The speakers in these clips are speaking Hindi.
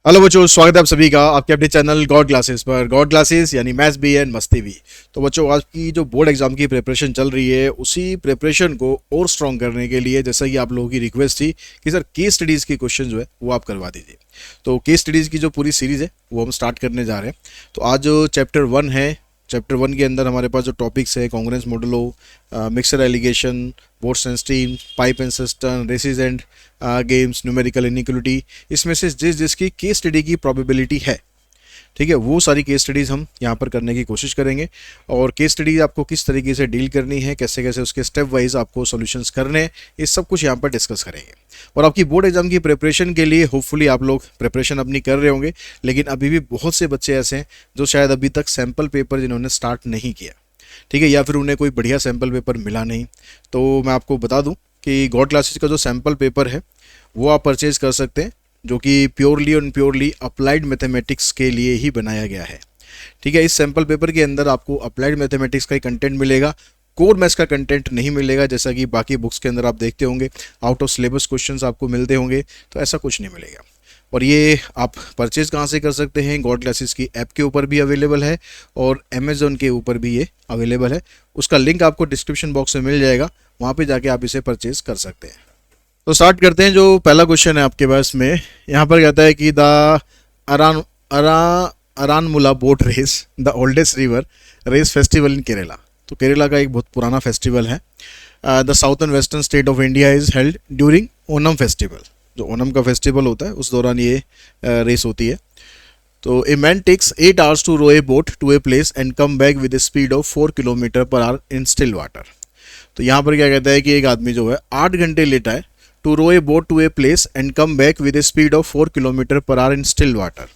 हेलो बच्चों, स्वागत है आप सभी का आपके अपने चैनल गॉड क्लासेस पर। गॉड क्लासेस यानी मैथ्स भी एंड मस्ती भी। तो बच्चों, आज की जो बोर्ड एग्जाम की प्रिपरेशन चल रही है, उसी प्रिपरेशन को और स्ट्रॉन्ग करने के लिए, जैसा कि आप लोगों की रिक्वेस्ट थी कि सर केस स्टडीज़ की क्वेश्चन जो है वो आप करवा दीजिए। तो केस स्टडीज़ की जो पूरी सीरीज़ है वो हम स्टार्ट करने जा रहे हैं। तो आज जो चैप्टर 1 है, चैप्टर 1 के अंदर हमारे पास जो टॉपिक्स है कॉन्ग्रेंस मॉडलो, mixture alligation, boats and stream, pipe and cistern, races and games, numerical inequality, इसमें से जिस जिसकी केस स्टडी की प्रोबेबिलिटी है, ठीक है, वो सारी केस स्टडीज़ हम यहाँ पर करने की कोशिश करेंगे। और केस स्टडी आपको किस तरीके से डील करनी है, कैसे कैसे उसके स्टेप वाइज आपको सॉल्यूशंस करने हैं, ये सब कुछ यहाँ पर डिस्कस करेंगे। और आपकी बोर्ड एग्जाम की प्रिपरेशन के लिए होपफुली आप लोग प्रिपरेशन अपनी कर रहे होंगे, लेकिन अभी भी बहुत से बच्चे ऐसे हैं जो शायद अभी तक सैम्पल पेपर जिन्होंने स्टार्ट नहीं किया, ठीक है, या फिर उन्हें कोई बढ़िया सैम्पल पेपर मिला नहीं। तो मैं आपको बता दूं कि गॉड क्लासेस का जो सैम्पल पेपर है वो आप परचेज कर सकते हैं, जो कि प्योरली और प्योरली अप्लाइड मैथमेटिक्स के लिए ही बनाया गया है। ठीक है, इस सैम्पल पेपर के अंदर आपको अप्लाइड मैथमेटिक्स का ही कंटेंट मिलेगा, कोर मैथ्स का कंटेंट नहीं मिलेगा। जैसा कि बाकी बुक्स के अंदर आप देखते होंगे आउट ऑफ सिलेबस क्वेश्चंस आपको मिलते होंगे, तो ऐसा कुछ नहीं मिलेगा। और ये आप परचेज कहाँ से कर सकते हैं? गॉड क्लासेस की ऐप के ऊपर भी अवेलेबल है और अमेजोन के ऊपर भी ये अवेलेबल है। उसका लिंक आपको डिस्क्रिप्शन बॉक्स में मिल जाएगा, वहाँ पे जाके आप इसे परचेज कर सकते हैं। तो स्टार्ट करते हैं। जो पहला क्वेश्चन है आपके पास में, यहाँ पर कहता है कि द अरान अरा Aranmula boat race, the oldest river race festival in Kerala. तो केरला का एक बहुत पुराना फेस्टिवल है। The southern western state of India is held during Onam festival. जो ओनम का फेस्टिवल होता है उस दौरान ये रेस होती है। तो a man takes 8 hours to row a boat to a place and come back with a speed of 4 kilometre per hour in still water. तो यहाँ पर क्या कहता है कि एक आदमी जो है 8 घंटे लेटा है to row a boat to a place and come back with a speed of 4 kilometre per hour in still water.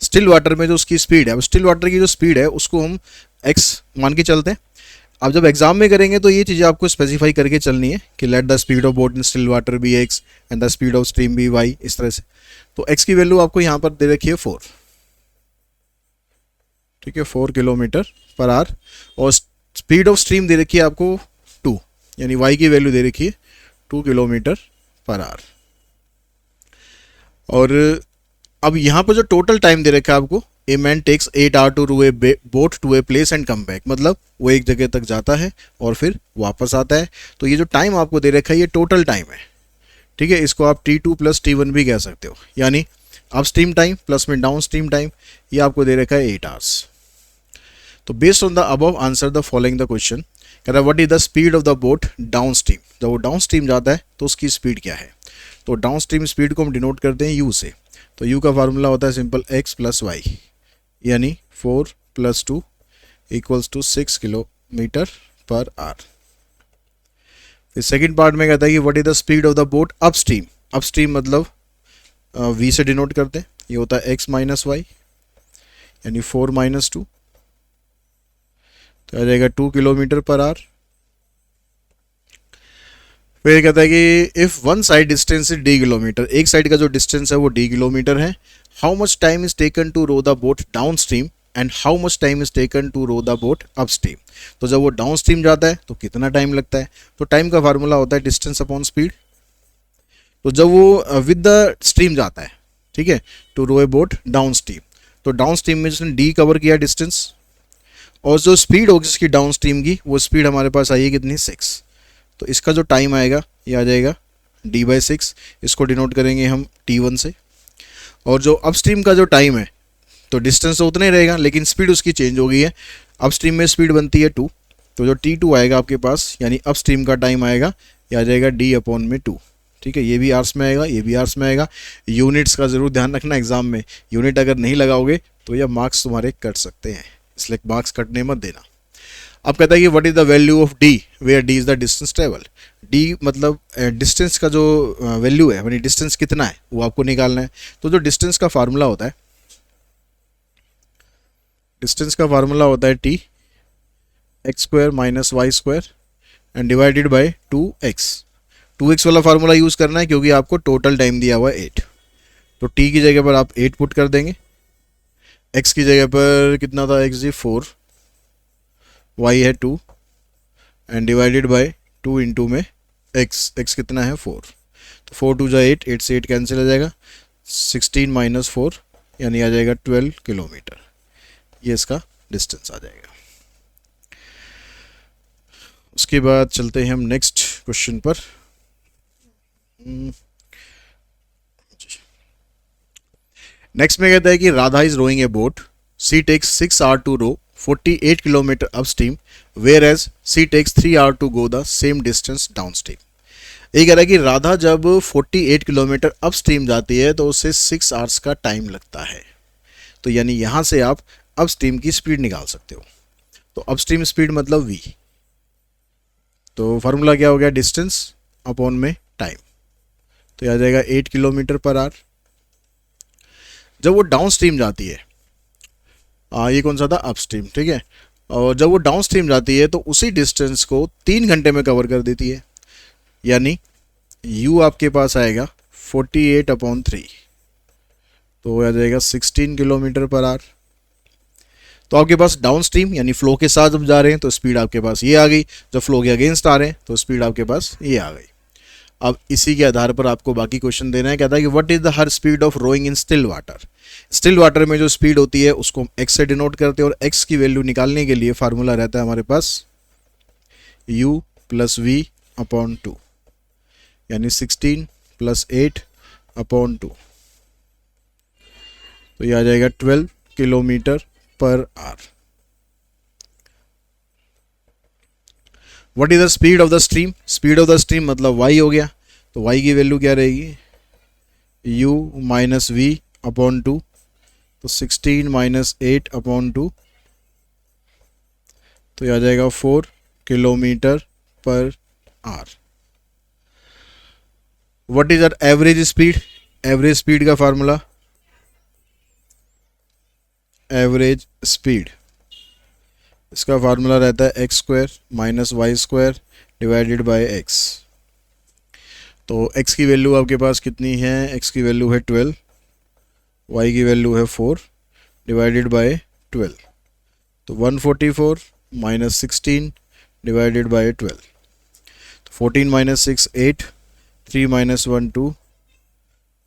Still water में जो उसकी स्पीड है, अब स्टिल वाटर की जो स्पीड है उसको हम एक्स मान के चलते हैं। अब जब एग्जाम में करेंगे तो ये चीज़ें आपको स्पेसिफाई करके चलनी है कि let the speed of boat in still water be X and the speed of stream be Y, इस तरह से। तो एक्स की वैल्यू आपको यहाँ पर दे रखी है 4, ठीक है, 4 किलोमीटर पर आवर। और स्पीड ऑफ स्ट्रीम दे रखी है आपको 2, यानी वाई की वैल्यू दे रखी है 2 किलोमीटर पर आवर। और अब यहाँ पर जो टोटल टाइम दे रखा है आपको, a man takes 8 hour to row a boat to a place and come back, मतलब वो एक जगह तक जाता है और फिर वापस आता है। तो ये जो टाइम आपको दे रखा है ये टोटल टाइम है, ठीक है। इसको आप T2 प्लस T1 भी कह सकते हो, यानी अप स्ट्रीम टाइम प्लस में डाउन स्ट्रीम टाइम, ये आपको दे रखा है 8 आवर्स। तो based on the above answer the following the question. कह रहा है what is the speed of the boat down stream. जब वो डाउन स्ट्रीम जाता है तो उसकी स्पीड क्या है? तो डाउन स्ट्रीम स्पीड को हम डिनोट करते हैं U से। तो U का फार्मूला होता है सिंपल x प्लस वाई, यानी 4 plus 2 equals to 6 kilometre per hour. फिर सेकेंड पार्ट में कहता है कि what is the speed of the boat upstream. Upstream मतलब V से डिनोट करते हैं, ये होता है x माइनस वाई, यानी 4 माइनस 2, तो आ जाएगा 2 किलोमीटर पर आवर। फिर कहता है कि if one side distance is d kilometre, एक साइड का जो डिस्टेंस है वो d किलोमीटर है, how much time is taken to row the boat downstream and how much time is taken to row the boat upstream. तो जब वो डाउन स्ट्रीम जाता है तो कितना टाइम लगता है? तो टाइम का फार्मूला होता है डिस्टेंस अपॉन स्पीड। तो जब वो विद द स्ट्रीम जाता है, ठीक है, to row a boat downstream, तो डाउन स्ट्रीम में जिसने डी कवर किया डिस्टेंस, और जो स्पीड होगी इसकी डाउन स्ट्रीम की, वो स्पीड हमारे पास आई है कितनी? 6। तो इसका जो टाइम आएगा ये आ जाएगा d/6, इसको डिनोट करेंगे हम T1 से। और जो अप स्ट्रीम का जो टाइम है, तो डिस्टेंस तो उतना ही रहेगा लेकिन स्पीड उसकी चेंज हो गई है। अप स्ट्रीम में स्पीड बनती है 2, तो जो T2 आएगा आपके पास, यानी अप स्ट्रीम का टाइम आएगा, ये आ जाएगा d/2, ठीक है। ये भी आर्स में आएगा, ये भी आर्स में आएगा। यूनिट्स का ज़रूर ध्यान रखना एग्जाम में, यूनिट अगर नहीं लगाओगे तो यह मार्क्स तुम्हारे कट सकते हैं, इसलिए मार्क्स कटने मत देना। अब कहता है कि what is the value of d where d is the distance travel. d मतलब डिस्टेंस का जो वैल्यू है, यानी डिस्टेंस कितना है वो आपको निकालना है। तो जो डिस्टेंस का फार्मूला होता है, डिस्टेंस का फार्मूला होता है t x square minus Y square and divided by 2x। 2x वाला फार्मूला यूज़ करना है क्योंकि आपको टोटल टाइम दिया हुआ है 8। तो t की जगह पर आप 8 पुट कर देंगे, x की जगह पर कितना था? x जी 4, y है 2 एंड डिवाइडेड बाई 2 इंटू में x कितना है? 4। तो 4 2 जा 8, 8 से 8 कैंसिल हो जाएगा, 16 माइनस 4 यानी आ जाएगा 12 किलोमीटर, ये इसका डिस्टेंस आ जाएगा। उसके बाद चलते हैं हम नेक्स्ट क्वेश्चन पर। नेक्स्ट में कहता है कि Radha is rowing a boat, she takes 6 hour to row 48 kilometre upstream, whereas she takes 3 hour to go the same distance downstream. ये कह रहा है कि राधा जब 48 किलोमीटर अपस्ट्रीम जाती है तो उसे 6 आवर्स का टाइम लगता है। तो यानी यहाँ से आप अपस्ट्रीम की स्पीड निकाल सकते हो। तो अपस्ट्रीम स्पीड मतलब v, तो फार्मूला क्या हो गया, डिस्टेंस अपॉन में टाइम, तो यह आ जाएगा 8 किलोमीटर पर आवर। जब वो डाउन स्ट्रीम जाती है, ये कौन सा था, अपस्ट्रीम, ठीक है, और जब वो डाउन स्ट्रीम जाती है तो उसी डिस्टेंस को 3 घंटे में कवर कर देती है, यानी u आपके पास आएगा 48/3, तो वो आ जाएगा 16 किलोमीटर पर आवर। तो आपके पास डाउन स्ट्रीम यानी फ्लो के साथ जब जा रहे हैं तो स्पीड आपके पास ये आ गई, जब फ्लो के अगेंस्ट आ रहे हैं तो स्पीड आपके पास ये आ गई। अब इसी के आधार पर आपको बाकी क्वेश्चन देना है। कहता है कि what is the her speed of rowing in still water. Still water में जो स्पीड होती है उसको x से डिनोट करते हैं, और x की वैल्यू निकालने के लिए फार्मूला रहता है हमारे पास u + v/2, यानी 16 + 8/2, तो ये आ जाएगा 12 kilometre per our. What is the speed of the stream. Speed of the stream मतलब y हो गया, तो y की वैल्यू क्या रहेगी, u - v/2, तो 16 - 8/2, तो ये आ जाएगा 4 kilometre per our. What is the average speed. Average speed का फार्मूला, एवरेज स्पीड, इसका फार्मूला रहता है x² - y² divided by x। तो x की वैल्यू आपके पास कितनी है, x की वैल्यू है 12, y की वैल्यू है 4 डिवाइडेड बाय 12, तो 144 - 16 डिवाइडेड बाय 12, तो 14 - 6 8, 3 - 1 2,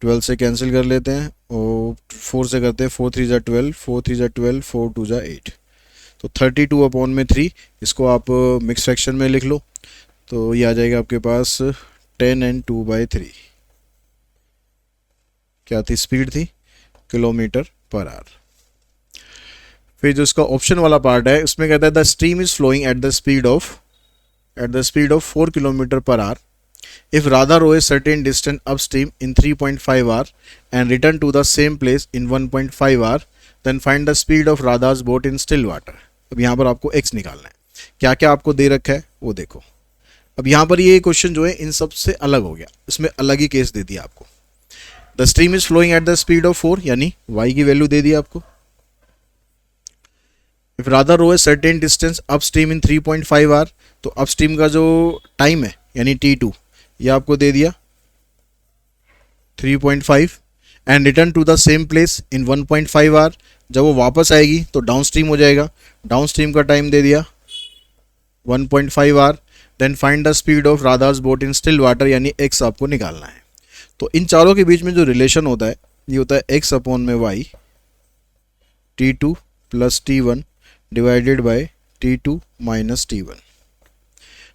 12 से कैंसिल कर लेते हैं और 4 से करते हैं, 4 3 = 12, 4 3 = 12, 4 2 = 8, तो 32/3। इसको आप मिक्स फ्रैक्शन में लिख लो, तो ये आ जाएगा आपके पास 10 and 2/3। क्या थी, स्पीड थी किलोमीटर पर आवर। फिर जो इसका ऑप्शन वाला पार्ट है उसमें कहता है the stream is flowing at the speed of 4 kilometre per hour if Radha row a certain distance upstream in 3.5 hour and return to the same place in 1.5 hour, then find the speed of Radha's boat in still water। अब यहाँ पर आपको x निकालना है। क्या क्या आपको दे रखा है वो देखो। अब यहाँ पर ये क्वेश्चन जो है इन सब से अलग हो गया, इसमें अलग ही केस दे दिया आपको। The stream is flowing at the speed of 4, यानी y की वैल्यू दे दी आपको। If Radha row a certain distance upstream in 3.5 hour, तो अपस्ट्रीम का जो टाइम है यानी t2 ये आपको दे दिया 3.5, and return to the same place in 1.5 hour. जब वो वापस आएगी तो डाउन स्ट्रीम हो जाएगा, डाउन स्ट्रीम का टाइम दे दिया 1.5 hour. Then find the speed of Radha's boat in still water, यानी x आपको निकालना है। तो इन चारों के बीच में जो रिलेशन होता है ये होता है x/y t2 + t1 divided by t2 - t1।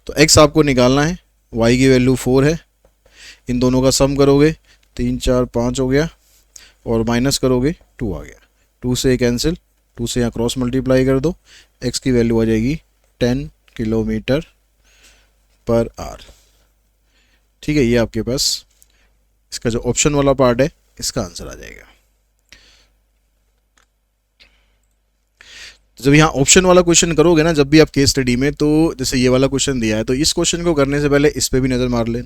तो x आपको निकालना है, y की वैल्यू 4 है, इन दोनों का सम करोगे 3 4 5 हो गया, और माइनस करोगे 2 आ गया, 2 से कैंसिल, 2 से यहाँ क्रॉस मल्टीप्लाई कर दो, x की वैल्यू आ जाएगी 10 किलोमीटर पर आवर। ठीक है, ये आपके पास इसका जो ऑप्शन वाला पार्ट है इसका आंसर आ जाएगा। जब यहाँ ऑप्शन वाला क्वेश्चन करोगे ना, जब भी आप केस स्टडी में, तो जैसे ये वाला क्वेश्चन दिया है तो इस क्वेश्चन को करने से पहले इस पे भी नज़र मार लें।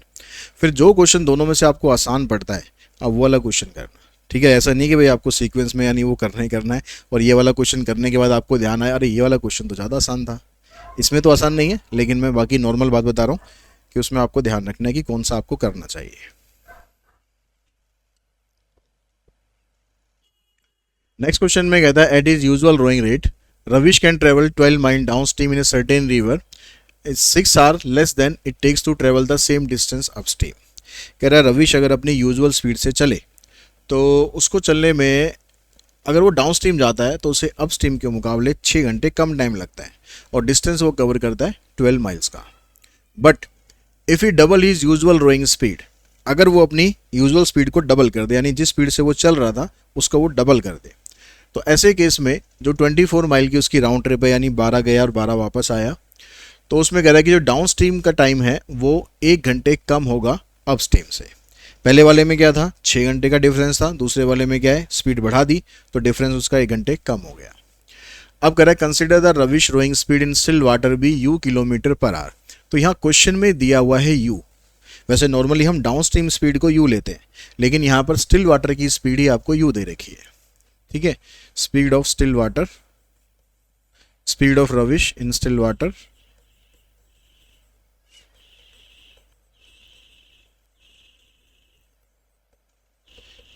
फिर जो क्वेश्चन दोनों में से आपको आसान पड़ता है अब वो वाला क्वेश्चन करना। ठीक है, ऐसा नहीं कि भाई आपको सीक्वेंस में यानी वो करना ही करना है और ये वाला क्वेश्चन करने के बाद आपको ध्यान आया अरे ये वाला क्वेश्चन तो ज़्यादा आसान था। इसमें तो आसान नहीं है, लेकिन मैं बाकी नॉर्मल बात बता रहा हूँ कि उसमें आपको ध्यान रखना है कि कौन सा आपको करना चाहिए। नेक्स्ट क्वेश्चन में कहता है at his usual rowing rate Ravish can travel 12 miles downstream in a certain river. It's 6 hours less than it takes to travel the same distance upstream. कह रहा है रविश अगर अपनी यूजुअल स्पीड से चले तो उसको चलने में अगर वो डाउन स्ट्रीम जाता है तो उसे अप स्ट्रीम के मुकाबले 6 घंटे कम टाइम लगता है और डिस्टेंस वो कवर करता है 12 माइल्स का। But if he double his usual rowing speed, अगर वो अपनी यूजुअल स्पीड को डबल कर दे, यानी जिस स्पीड से वो चल रहा था उसका वो डबल कर दे, तो ऐसे केस में जो 24 माइल की उसकी राउंड ट्रिप है, यानी 12 गया और 12 वापस आया, तो उसमें कह रहा है कि जो डाउन स्ट्रीम का टाइम है वो 1 घंटे कम होगा अप स्ट्रीम से। पहले वाले में क्या था, 6 घंटे का डिफरेंस था, दूसरे वाले में क्या है, स्पीड बढ़ा दी तो डिफरेंस उसका 1 घंटे कम हो गया। अब कह रहा है consider the Ravish rowing speed in still water be U kilometre per hour. तो यहाँ क्वेश्चन में दिया हुआ है यू। वैसे नॉर्मली हम डाउन स्ट्रीम स्पीड को यू लेते हैं, लेकिन यहाँ पर स्टिल वाटर की स्पीड ही आपको यू दे रखी है। ठीक है, speed of still water, speed of Ravish in still water,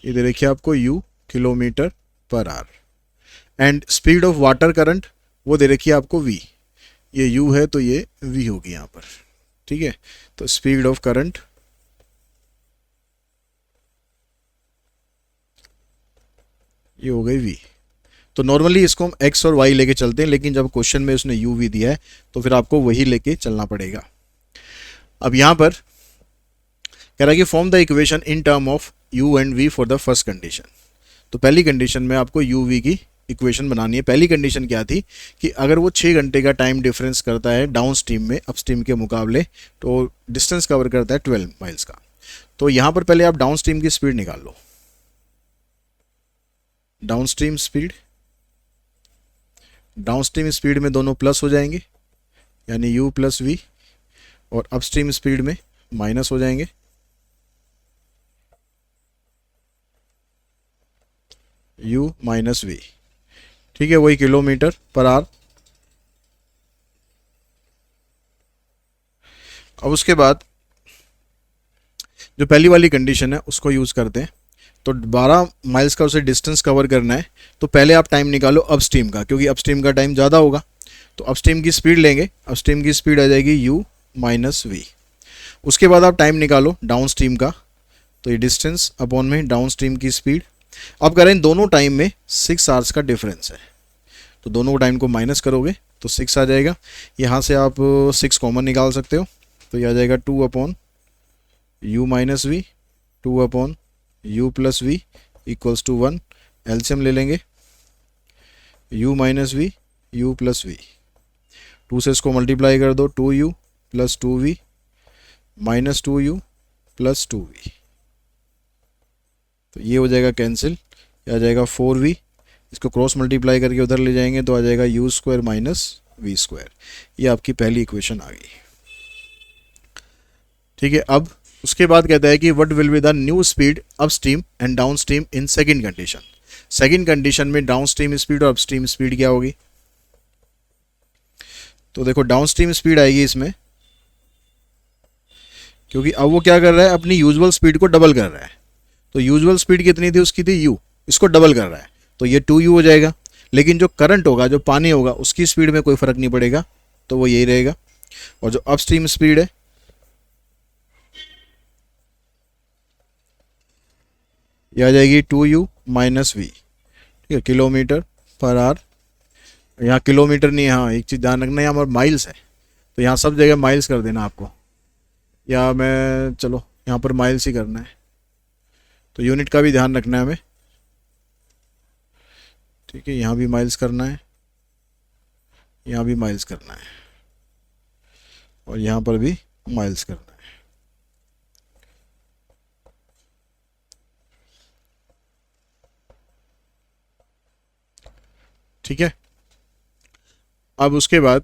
ये दे रखी है आपको you kilometre per our. And speed of water current वो दे रखी है आपको वी, ये यू है तो ये वी होगी यहाँ पर। ठीक है, तो स्पीड ऑफ करंट ये हो गई वी। तो नॉर्मली इसको हम एक्स और वाई लेके चलते हैं, लेकिन जब क्वेश्चन में उसने यू वी दिया है तो फिर आपको वही लेके चलना पड़ेगा। अब यहाँ पर कह रहा है कि form the equation in term of U and V for the first condition. तो पहली कंडीशन में आपको यू वी की इक्वेशन बनानी है। पहली कंडीशन क्या थी कि अगर वो 6 घंटे का टाइम डिफरेंस करता है डाउन स्ट्रीम में अप स्ट्रीम के मुकाबले, तो डिस्टेंस कवर करता है 12 माइल्स का। तो यहाँ पर पहले आप डाउन स्ट्रीम की स्पीड निकाल लो। Down stream speed, down stream speed में दोनों प्लस हो जाएंगे, यानी यू प्लस वी, और अपस्ट्रीम स्पीड में माइनस हो जाएंगे, यू माइनस वी। ठीक है, वही किलोमीटर पर आवर। अब उसके बाद जो पहली वाली कंडीशन है उसको यूज़ करते हैं। तो 12 माइल्स का उसे डिस्टेंस कवर करना है, तो पहले आप टाइम निकालो अपस्ट्रीम का, क्योंकि अपस्ट्रीम का टाइम ज़्यादा होगा। तो अपस्ट्रीम की स्पीड लेंगे, अपस्ट्रीम की स्पीड आ जाएगी यू माइनस वी। उसके बाद आप टाइम निकालो डाउन स्ट्रीम का, तो ये डिस्टेंस अपॉन में डाउन स्ट्रीम की स्पीड। अब करें दोनों टाइम में 6 आवर्स का डिफरेंस है, तो दोनों टाइम को माइनस करोगे तो 6 आ जाएगा। यहाँ से आप 6 कॉमन निकाल सकते हो, तो ये आ जाएगा 2 upon U minus V, 2 upon U plus V equals to 1। LCM ले लेंगे, U minus V, U plus V, 2 से इसको मल्टीप्लाई कर दो, 2u plus 2v minus 2u plus 2v, तो ये हो जाएगा कैंसिल, ये आ जाएगा 4v। इसको क्रॉस मल्टीप्लाई करके उधर ले जाएंगे तो आ जाएगा U square minus V square. ये आपकी पहली इक्वेशन आ गई। ठीक है, अब उसके बाद कहता है कि what will be the new speed up stream and down stream in second condition. Second condition में डाउन स्ट्रीम स्पीड और अप स्ट्रीम स्पीड क्या होगी। तो देखो डाउन स्ट्रीम स्पीड आएगी इसमें, क्योंकि अब वो क्या कर रहा है, अपनी यूजुअल स्पीड को डबल कर रहा है। तो यूजुअल स्पीड कितनी थी उसकी, थी u, इसको डबल कर रहा है तो ये 2u हो जाएगा। लेकिन जो करंट होगा, जो पानी होगा, उसकी स्पीड में कोई फर्क नहीं पड़ेगा, तो वो यही रहेगा। और जो अपस्ट्रीम स्पीड है ये आ जाएगी 2u माइनस वी। ठीक है, किलोमीटर पर आवर। यहाँ किलोमीटर नहीं है, हाँ एक चीज़ ध्यान रखना, यहाँ पर माइल्स है, तो यहाँ सब जगह माइल्स कर देना आपको, या मैं चलो यहाँ पर माइल्स ही करना है, तो यूनिट का भी ध्यान रखना है हमें। ठीक है, यहाँ भी माइल्स करना है, यहाँ भी माइल्स करना है, और यहाँ पर भी माइल्स करना है। ठीक है, अब उसके बाद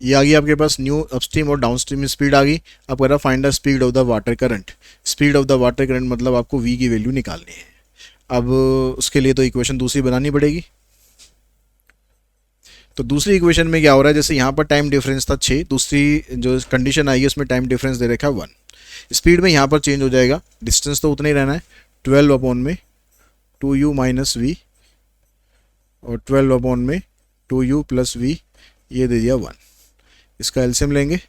ये आ गई आपके पास न्यू अपस्ट्रीम और डाउनस्ट्रीम स्पीड आ गई। अब कह रहा find the speed of the water current. Speed of the water current मतलब आपको v की वैल्यू निकालनी है। अब उसके लिए तो इक्वेशन दूसरी बनानी पड़ेगी। तो दूसरी इक्वेशन में क्या हो रहा है, जैसे यहाँ पर टाइम डिफरेंस था 6, दूसरी जो कंडीशन आई है उसमें टाइम डिफरेंस दे रखा है 1। स्पीड में यहाँ पर चेंज हो जाएगा, डिस्टेंस तो उतना ही रहना है, 12 अपॉन में 2u माइनस वी और 12 अपॉन में 2u प्लस वी, ये दे दिया 1। इसका एलसीएम लेंगे,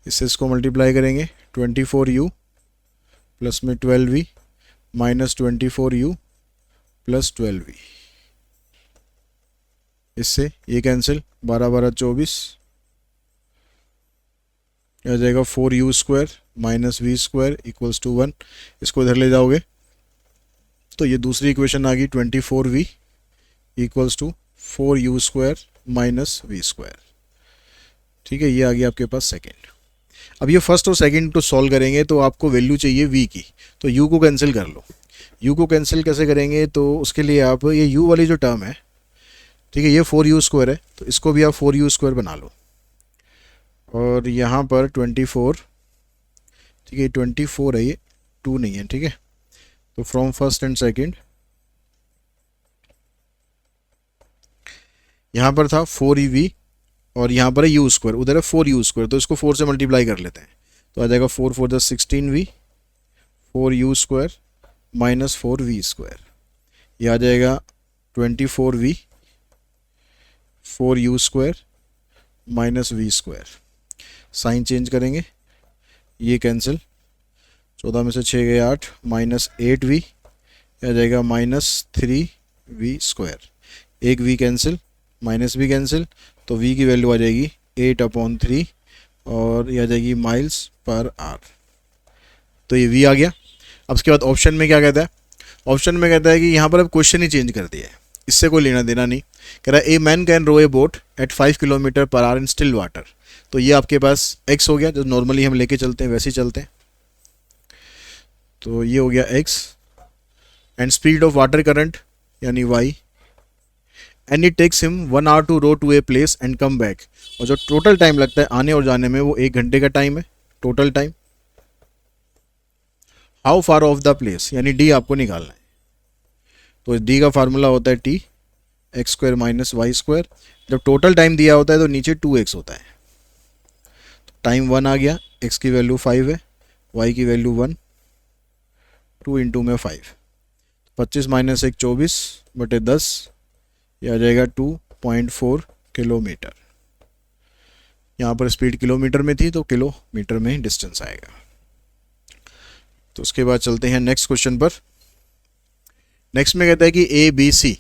इससे इसको मल्टीप्लाई करेंगे, 24u प्लस में 12v minus 24u plus 12v, इससे ये कैंसिल, 12 12 24, आ जाएगा 4u square minus V square equals to 1। इसको इधर ले जाओगे तो ये दूसरी इक्वेशन आ गई 24v equals to 4u square minus V square. ठीक है, ये आ गया आपके पास सेकेंड। अब ये फर्स्ट और सेकंड को सॉल्व करेंगे तो आपको वैल्यू चाहिए v की, तो u को कैंसिल कर लो। u को कैंसिल कैसे करेंगे, तो उसके लिए आप ये u वाली जो टर्म है, ठीक है, ये 4u स्क्वायर है तो इसको भी आप 4u स्क्वायर बना लो, और यहाँ पर 24, ठीक है 24 है, ये 2 नहीं है, ठीक है। तो फ्रॉम फर्स्ट एंड सेकंड यहाँ पर था 4v और यहाँ पर है u स्क्वायर, उधर है 4u स्क्वायर, तो इसको 4 से मल्टीप्लाई कर लेते हैं तो आ जाएगा 4 4 16v 4u square minus 4v square, ये आ जाएगा 24v 4u square minus V square. Sign change करेंगे, ये कैंसिल, 14 में से 6 गए 8 माइनस 8v, आ जाएगा माइनस 3v स्क्वायर। एक v कैंसिल, माइनस भी कैंसिल, तो v की वैल्यू आ जाएगी 8/3 और ये आ जाएगी माइल्स पर आर। तो ये v आ गया। अब उसके बाद ऑप्शन में क्या कहता है, ऑप्शन में कहता है कि यहाँ पर अब क्वेश्चन ही चेंज कर दिया है, इससे कोई लेना देना नहीं। कह रहा है a man can row a boat at 5 kilometre per hour in still water, तो ये आपके पास x हो गया, जो नॉर्मली हम लेके चलते हैं वैसे ही चलते हैं, तो ये हो गया x, and speed of water current यानी y, and it takes him 1 hour to row to a place and come back, और जो टोटल टाइम लगता है आने और जाने में वो 1 घंटे का टाइम है total time. How far of the place यानी d आपको निकालना है, तो d का फार्मूला होता है t X square minus Y square. जब टोटल टाइम दिया होता है तो नीचे 2x होता है, तो टाइम 1 आ गया, x की वैल्यू 5 है, y की वैल्यू 1, 2 इंटू में 5, 25 माइनस 1 24 बटे 10, ये आ जाएगा 2.4 किलोमीटर। यहाँ पर स्पीड किलोमीटर में थी तो किलोमीटर में डिस्टेंस आएगा। तो उसके बाद चलते हैं नेक्स्ट क्वेश्चन पर। नेक्स्ट में कहता है कि A B C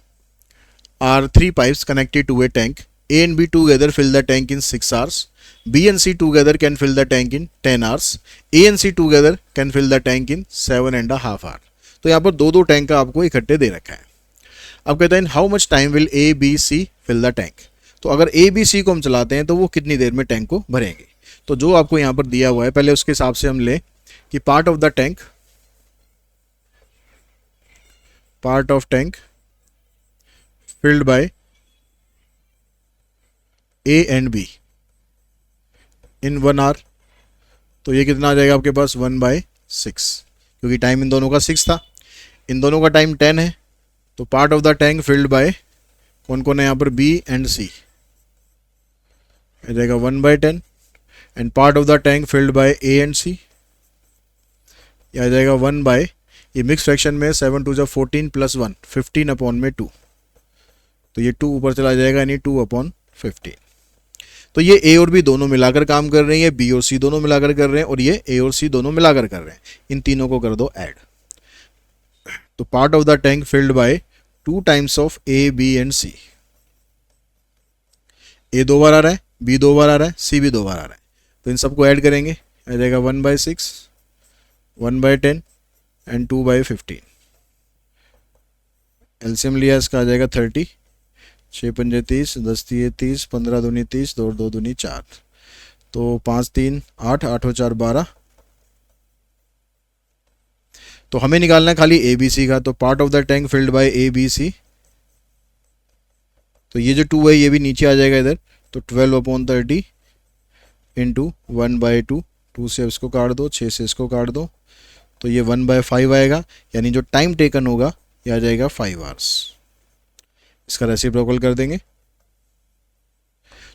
are 3 pipes connected to a tank. A and B together fill the tank in 6 hours. B and C together can fill the tank in 10 hours. A and C together can fill the tank in 7.5 hours. तो यहाँ पर दो टैंक का आपको इकट्ठे दे रखा है। अब कहता है how much time will A B C fill the tank, तो अगर ए बी सी को हम चलाते हैं तो वो कितनी देर में टैंक को भरेंगे। तो जो आपको यहाँ पर दिया हुआ है पहले उसके हिसाब से हम लें कि part of tank filled by A and B in 1 hour, तो ये कितना आ जाएगा आपके पास 1/6, क्योंकि टाइम इन दोनों का 6 था, इन दोनों का टाइम 10 है, तो part of the tank filled bye कौन कौन है यहाँ पर B एंड C, आ जाएगा 1/10, and part of the tank filled bye A and C, आ जाएगा 1 बाय, ये मिक्स फ्रैक्शन में 7 2 14 प्लस 1 15/2, तो ये 2 ऊपर चला जाएगा यानी 2/15। तो ये ए और बी दोनों मिलाकर काम कर रहे हैं, ये बी और सी दोनों मिलाकर कर रहे हैं, और ये ए और सी दोनों मिलाकर कर रहे हैं, इन तीनों को कर दो ऐड। तो part of the tank filled by 2 times of A B and C, A 2 बार आ रहा है, बी 2 बार आ रहा है, सी भी 2 बार आ रहा है, तो इन सबको ऐड करेंगे, आ जाएगा 1/6 1/10 एंड 2/15। एलसीएम लिया इसका आ जाएगा 30, 6 पंजे 30, 10 तिये 30, 15 दूनी 30, 2 2 दूनी 4, तो 5 3 8, 8 और 4 12। तो हमें निकालना है खाली ए बी सी का, तो part of the tank filled by A B C, तो ये जो 2 है ये भी नीचे आ जाएगा इधर, तो 12/30 इंटू 1/2, 2 से इसको काट दो, 6 से इसको काट दो, तो ये 1/5 आएगा, यानी जो टाइम टेकन होगा ये आ जाएगा 5 आवर्स। इसका रेसिप्रोकल कर देंगे,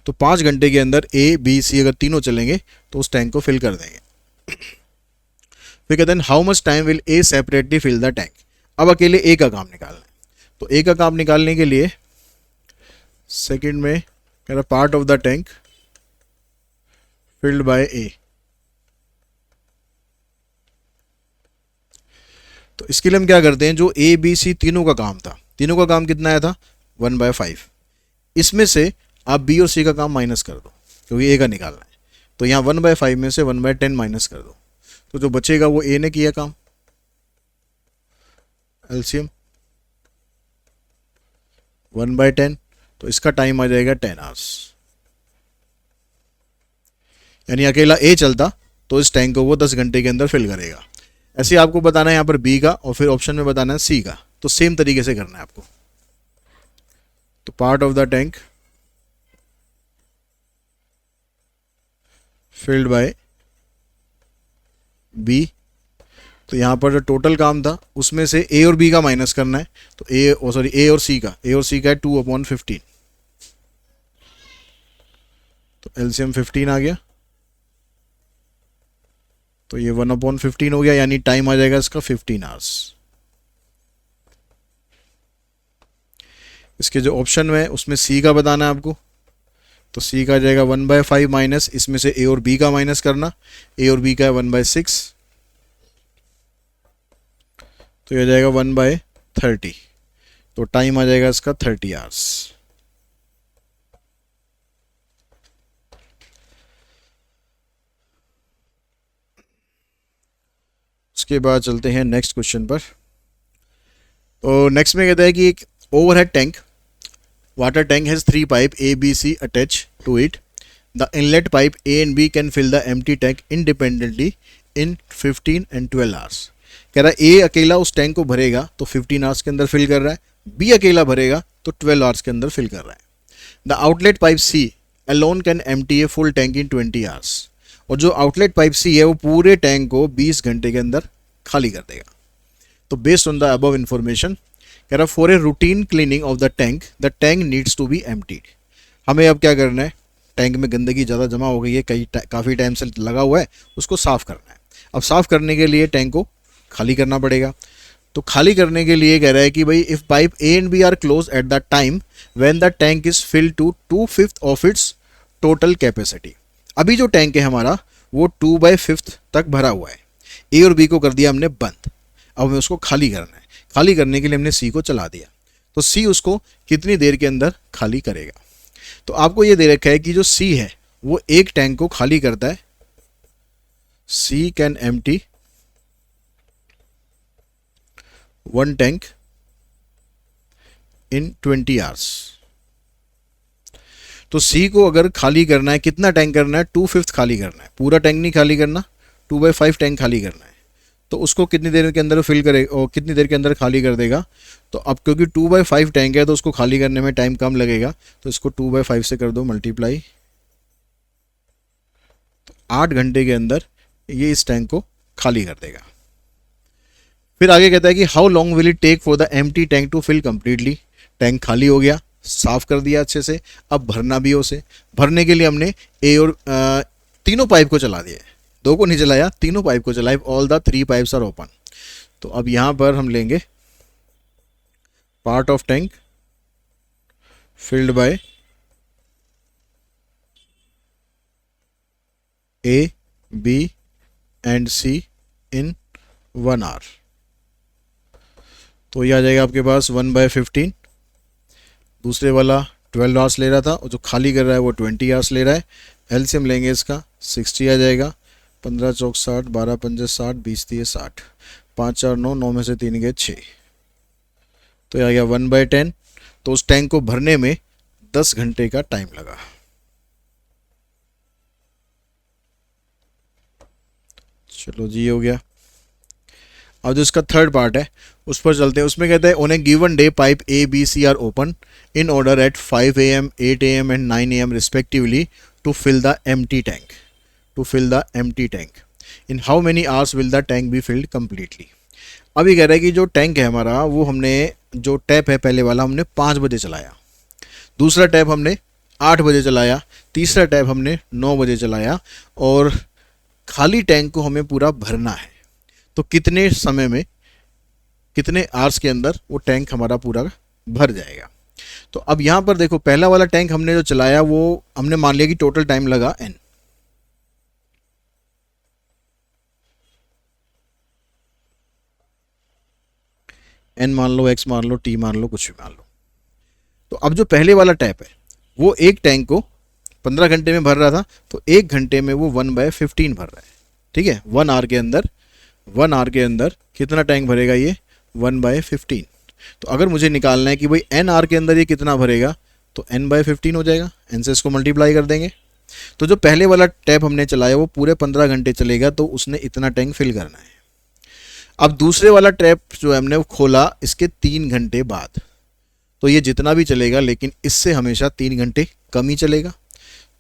तो 5 घंटे के अंदर ए बी सी अगर तीनों चलेंगे तो उस टैंक को फिल कर देंगे। फिर कहते हैं how much time will A separately fill the tank, अब अकेले ए का काम निकालना है, तो ए का काम निकालने के लिए सेकंड में कह रहा part of the tank filled by A, तो इसके लिए हम क्या करते हैं, जो ए बी सी तीनों का काम था, तीनों का काम कितना आया था 1/5, इसमें से आप बी और सी का काम माइनस कर दो क्योंकि ए का निकालना है। तो यहाँ 1/5 में से 1/10 माइनस कर दो, तो जो बचेगा वो ए ने किया काम। एलसीएम 1/10, तो इसका टाइम आ जाएगा 10 आवर्स, यानी अकेला ए चलता तो इस टैंक को वो 10 घंटे के अंदर फिल करेगा। ऐसे ही आपको बताना है यहाँ पर बी का और फिर ऑप्शन में बताना है सी का, तो सेम तरीके से करना है आपको। तो part of the tank filled by B, तो यहाँ पर जो टोटल काम था उसमें से ए और बी का माइनस करना है, तो ए और सी का है 2/15, तो एलसीएम 15 आ गया, तो ये 1/15 हो गया, यानी टाइम आ जाएगा इसका 15 आवर्स। इसके जो ऑप्शन में है उसमें सी का बताना है आपको, तो सी का आ जाएगा 1/5 माइनस इसमें से ए और बी का माइनस करना, ए और बी का है 1/6, तो ये आ जाएगा 1/30, तो टाइम आ जाएगा इसका 30 आवर्स। उसके बाद चलते हैं नेक्स्ट क्वेश्चन पर। तो नेक्स्ट में कहता है कि एक overhead tank, water tank has 3 pipe A, B, C attached to it. The inlet pipe A and B can fill the empty tank independently in 15 and 12 hours. कह रहा है A अकेला उस टैंक को भरेगा तो 15 आवर्स के अंदर फिल कर रहा है, B अकेला भरेगा तो 12 आवर्स के अंदर फिल कर रहा है। The outlet pipe C alone can empty a full tank in 20 hours. और जो आउटलेट पाइप C है वो पूरे टैंक को 20 घंटे के अंदर खाली कर देगा। तो based on the above information कह रहा for a routine cleaning of the tank needs to be emptied. हमें अब क्या करना है, टैंक में गंदगी ज़्यादा जमा हो गई है, काफ़ी टाइम से लगा हुआ है, उसको साफ़ करना है। अब साफ़ करने के लिए टैंक को खाली करना पड़ेगा। तो खाली करने के लिए कह रहा है कि भाई if pipe A and B are close at the time when the tank is filled to 2/5 of its total capacity. अभी जो टैंक है हमारा वो 2/5 तक भरा हुआ है, ए और बी को कर दिया हमने बंद, अब हमें उसको खाली करना है। खाली करने के लिए हमने सी को चला दिया, तो सी उसको कितनी देर के अंदर खाली करेगा। तो आपको ये दे रखा है कि जो सी है वो एक टैंक को खाली करता है, C can empty 1 tank in 20 hours. तो सी को अगर खाली करना है, कितना टैंक करना है, 2/5 खाली करना है, पूरा टैंक नहीं खाली करना, 2/5 टैंक खाली करना है। तो उसको कितनी देर के अंदर फिल करेगा और कितनी देर के अंदर खाली कर देगा। तो अब क्योंकि 2/5 टैंक है तो उसको खाली करने में टाइम कम लगेगा, तो इसको 2/5 से कर दो मल्टीप्लाई, तो 8 घंटे के अंदर ये इस टैंक को खाली कर देगा। फिर आगे कहता है कि how long will it take for the empty tank to fill completely. Tank खाली हो गया, साफ कर दिया अच्छे से, अब भरना भी उसे। भरने के लिए हमने ए और तीनों पाइप को चला दिया, 2 को नहीं चलाया, तीनों पाइप को चलाया। All the 3 pipes are open. तो अब यहां पर हम लेंगे part of tank filled by A, B and C in 1 hour. तो ये आ जाएगा आपके पास 1/15। दूसरे वाला 12 आवर्स ले रहा था और जो खाली कर रहा है वो 20 आवर्स ले रहा है। एलसीएम लेंगे इसका 60 आ जाएगा, 15 चौक 60, 12 पंजे 60, 20 दिए 60, 5 4 9, 9 में से 3 गए 6, तो ये आ गया 1/10। तो उस टैंक को भरने में 10 घंटे का टाइम लगा। चलो जी हो गया। अब जो इसका थर्ड पार्ट है उस पर चलते हैं। उसमें कहते हैं on a given day pipe A B C are open in order at 5 AM, 8 AM and 9 AM respectively to fill the empty tank. In how many hours will the tank be filled completely. अभी कह रहा है कि जो टैंक है हमारा वो हमने, जो टैप है पहले वाला हमने 5 बजे चलाया, दूसरा टैप हमने 8 बजे चलाया, तीसरा टैप हमने 9 बजे चलाया, और खाली टैंक को हमें पूरा भरना है। तो कितने समय में, कितने आवर्स के अंदर वो टैंक हमारा पूरा भर जाएगा। तो अब यहाँ पर देखो, पहला वाला टैंक हमने जो चलाया वो हमने मान लिया कि टोटल टाइम लगा n, एन मान लो, एक्स मान लो, टी मान लो, कुछ भी मान लो। तो अब जो पहले वाला टैप है वो एक टैंक को 15 घंटे में भर रहा था, तो 1 घंटे में वो 1/15 भर रहा है। ठीक है, 1 आवर के अंदर, 1 आवर के अंदर कितना टैंक भरेगा ये? 1/15। तो अगर मुझे निकालना है कि भाई एन आवर के अंदर ये कितना भरेगा, तो n/15 हो जाएगा, n से इसको मल्टीप्लाई कर देंगे। तो जो पहले वाला टैप हमने चलाया वो पूरे 15 घंटे चलेगा, तो उसने इतना टैंक फिल करना है। अब दूसरे वाला टैप जो है हमने वो खोला इसके 3 घंटे बाद, तो ये जितना भी चलेगा लेकिन इससे हमेशा 3 घंटे कम ही चलेगा।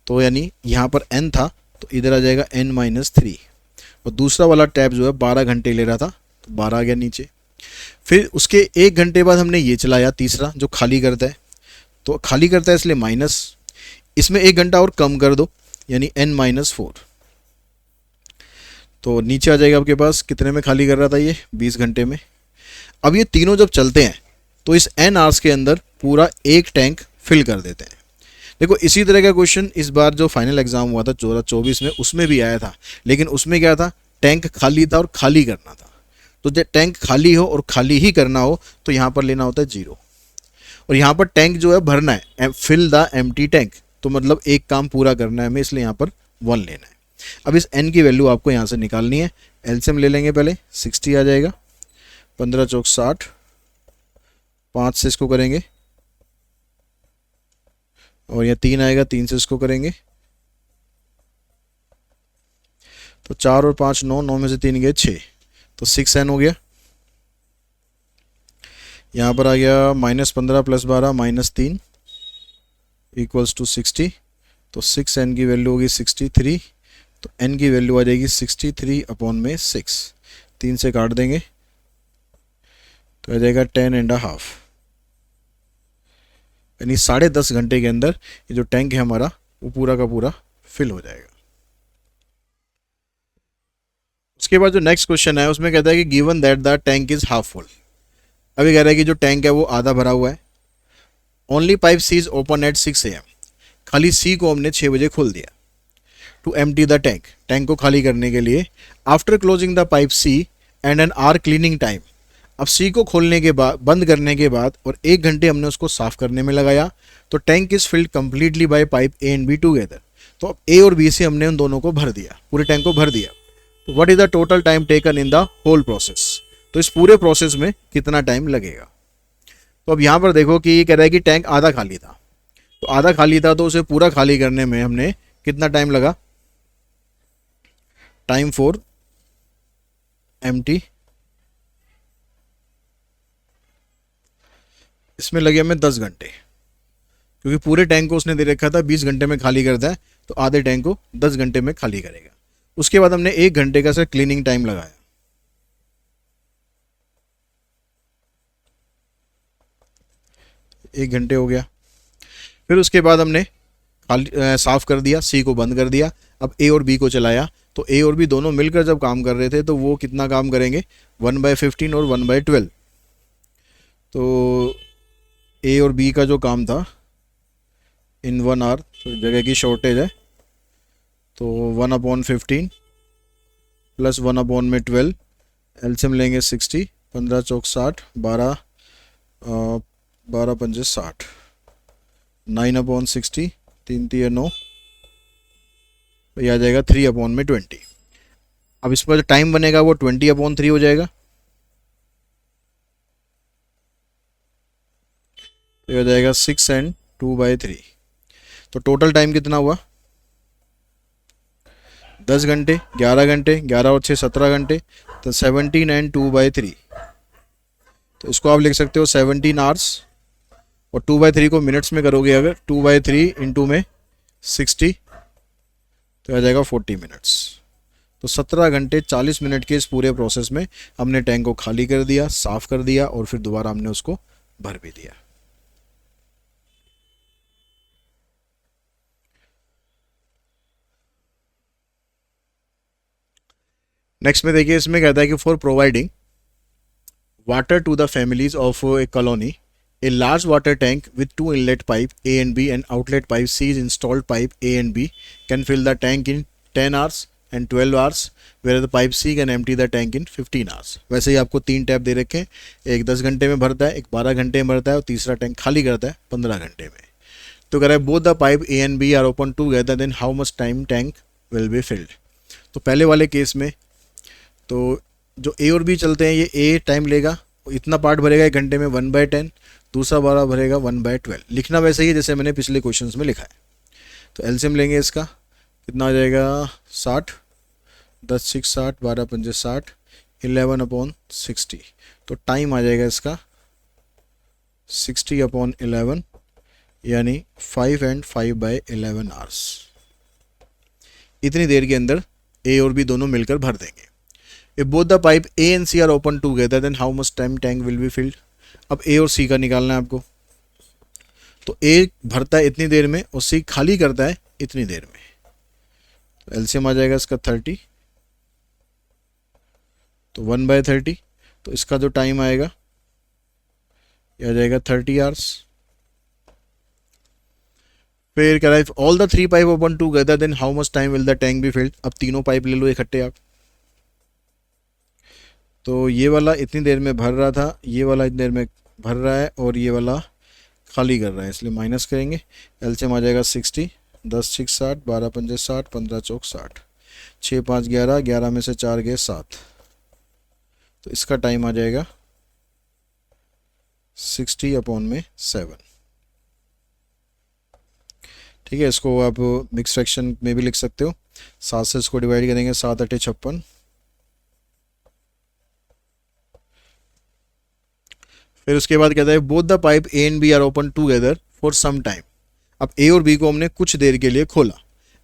तो यानी यहाँ पर n था तो इधर आ जाएगा n-3। और दूसरा वाला टैप जो है 12 घंटे ले रहा था, तो 12 आ गया नीचे। फिर उसके 1 घंटे बाद हमने ये चलाया तीसरा जो खाली करता है, तो खाली करता है इसलिए माइनस, इसमें 1 घंटा और कम कर दो यानी n-4। तो नीचे आ जाएगा आपके पास कितने में खाली कर रहा था ये? 20 घंटे में। अब ये तीनों जब चलते हैं तो इस n आवर्स के अंदर पूरा एक टैंक फिल कर देते हैं। देखो इसी तरह का क्वेश्चन इस बार जो फाइनल एग्जाम हुआ था 2024 में उसमें भी आया था, लेकिन उसमें क्या था? टैंक खाली था और खाली करना था। तो जब टैंक खाली हो और खाली ही करना हो तो यहाँ पर लेना होता है 0, और यहाँ पर टैंक जो है भरना है, फिल द एम्प्टी टैंक, तो मतलब एक काम पूरा करना है हमें, इसलिए यहाँ पर 1 लेना है। अब इस n की वैल्यू आपको यहाँ से निकालनी है। एलसीएम ले लेंगे पहले, 60 आ जाएगा, 15 चौक 60, 5 से इसको करेंगे और यहाँ 3 आएगा, 3 से इसको करेंगे तो 4 और 5 9, 9 में से 3 गए 6, तो 6n हो गया। यहाँ पर आ गया -15 + 12 -3 इक्वल्स टू 60, तो 6n की वैल्यू होगी 63, तो n की वैल्यू आ जाएगी 63/6, 3 से काट देंगे तो आ जाएगा 10.5, यानी 10.5 घंटे के अंदर ये जो टैंक है हमारा वो पूरा का पूरा फिल हो जाएगा। उसके बाद जो नेक्स्ट क्वेश्चन है उसमें कहता है कि given that the tank is half full. अभी कह रहा है कि जो टैंक है वो आधा भरा हुआ है। Only pipe C is open at 6 AM, खाली सी को हमने 6 बजे खोल दिया। To empty the tank, tank को खाली करने के लिए। After closing the pipe C and an hour cleaning time, अब सी को खोलने के बाद, बंद करने के बाद और 1 घंटे हमने उसको साफ करने में लगाया, तो tank is field completely by pipe A and be together. तो अब ए और बी से हमने उन दोनों को भर दिया, पूरे टैंक को भर दिया। तो what is the total time taken in the whole process, तो इस पूरे प्रोसेस में कितना टाइम लगेगा। तो अब यहाँ पर देखो कि ये कह रहा है कि टैंक आधा खाली था, तो आधा खाली था तो उसे पूरा खाली करने में हमने कितना टाइम लगा? टाइम फॉर एम्प्टी, इसमें लगे हमें 10 घंटे, क्योंकि पूरे टैंक को उसने दे रखा था 20 घंटे में खाली करता है, तो आधे टैंक को 10 घंटे में खाली करेगा। उसके बाद हमने 1 घंटे का सर क्लीनिंग टाइम लगाया। 1 घंटे हो गया। फिर उसके बाद हमने खाली साफ कर दिया, सी को बंद कर दिया। अब ए और बी को चलाया, तो ए और बी दोनों मिलकर जब काम कर रहे थे तो वो कितना काम करेंगे? 1/15 और 1/12। तो ए और बी का जो काम था इन 1 आवर, तो जगह की शॉर्टेज है, तो 1/15 प्लस 1/12, एलसीएम लेंगे 60, 15 चौक 60, 12 पंजे 60, 9/60, 3 3 9, ये आ जाएगा 3/20। अब इस पर जो टाइम बनेगा वो 20/3 हो जाएगा, तो ये हो जाएगा 6 and 2/3। तो टोटल टाइम कितना हुआ? 10 घंटे, 11 घंटे, 11 और 6 17 घंटे, तो 17 and 2/3। तो इसको आप लिख सकते हो 17 आवर्स, और 2/3 को मिनट्स में करोगे अगर, 2/3 इंटू में 60, तो आ जाएगा 40 मिनट्स। तो 17 घंटे 40 मिनट के इस पूरे प्रोसेस में हमने टैंक को खाली कर दिया, साफ कर दिया और फिर दोबारा हमने उसको भर भी दिया। नेक्स्ट में देखिए, इसमें कहता है कि for providing water to the families of a colony, a large water tank with 2 inlet pipe A and B and outlet pipe C is installed, pipe A and B can fill the tank in 10 hours, and 12 hours, whereas the pipe C can empty the tank in 15 hours. वैसे ही आपको 3 टैप दे रखे हैं, एक 10 घंटे में भरता है, एक 12 घंटे में भरता है और तीसरा टैंक खाली करता है 15 घंटे में. तो कह रहा है both the pipe A and B are open together, then how much time tank will be filled. तो पहले वाले केस में तो जो ए और बी चलते हैं, ये ए टाइम लेगा, इतना पार्ट भरेगा 1 घंटे में 1/10, दूसरा वाला भरेगा 1/12. लिखना वैसे ही है जैसे मैंने पिछले क्वेश्चंस में लिखा है. तो एलसीएम लेंगे इसका, कितना आ जाएगा 60, 10 6 60, 12 5 60, 11/60. तो टाइम आ जाएगा इसका 60/11, यानी 5 and 5/11 आवर्स. इतनी देर के अंदर ए और बी दोनों मिलकर भर देंगे. If both the pipe A and C are open together, then how much time tank will be filled. अब ए और सी का निकालना है आपको. तो ए भरता है इतनी देर में और सी खाली करता है इतनी देर में. तो एलसीएम आ जाएगा इसका 30, तो 1/30. तो इसका जो टाइम आएगा ये आ जाएगा 30 आवर्स. फिर कह रहा है if all the 3 pipe open together, then how much time will the tank be filled. अब तीनों पाइप ले लो इकट्ठे आप. तो ये वाला इतनी देर में भर रहा था, ये वाला इतनी देर में भर रहा है और ये वाला खाली कर रहा है, इसलिए माइनस करेंगे. एलसीएम आ जाएगा 60, 10 6 60, 12 5 60, 15 4 60, 6 5 11, 11 में से 4 गए 7. तो इसका टाइम आ जाएगा 60/7. ठीक है, इसको आप मिक्स फ्रैक्शन में भी लिख सकते हो. 7 से इसको डिवाइड करेंगे, 7 8 56. फिर उसके बाद कहता है both the pipe A and B are open together for some time. अब ए और बी को हमने कुछ देर के लिए खोला,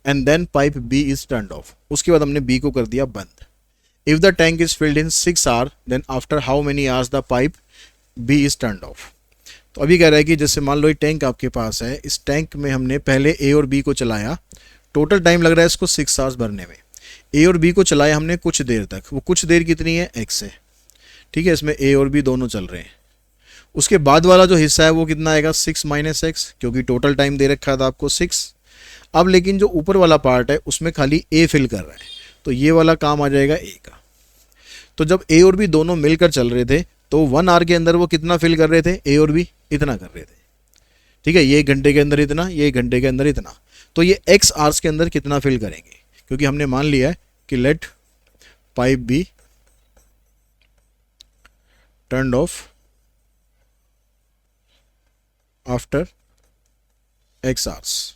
and then pipe B is turned off. उसके बाद हमने बी को कर दिया बंद. If the tank is filled in 6 hour, then after how many hours the pipe B is turned off. तो अभी कह रहा है कि जैसे मान लो ये टैंक आपके पास है, इस टैंक में हमने पहले ए और बी को चलाया, टोटल टाइम लग रहा है इसको 6 आवर्स भरने में. ए और बी को चलाया हमने कुछ देर तक, वो कुछ देर कितनी है, एक्स है. ठीक है, इसमें ए और बी दोनों चल रहे हैं. उसके बाद वाला जो हिस्सा है वो कितना आएगा 6 - x, क्योंकि टोटल टाइम दे रखा था आपको 6. अब लेकिन जो ऊपर वाला पार्ट है उसमें खाली ए फिल कर रहा है, तो ये वाला काम आ जाएगा ए का. तो जब ए और बी दोनों मिलकर चल रहे थे तो 1 आवर के अंदर वो कितना फिल कर रहे थे, ए और बी इतना कर रहे थे. ठीक है, ये 1 घंटे के अंदर इतना, ये 1 घंटे के अंदर इतना. तो ये x आवर्स के अंदर कितना फिल करेंगे, क्योंकि हमने मान लिया है कि let pipe B turned off after x hours.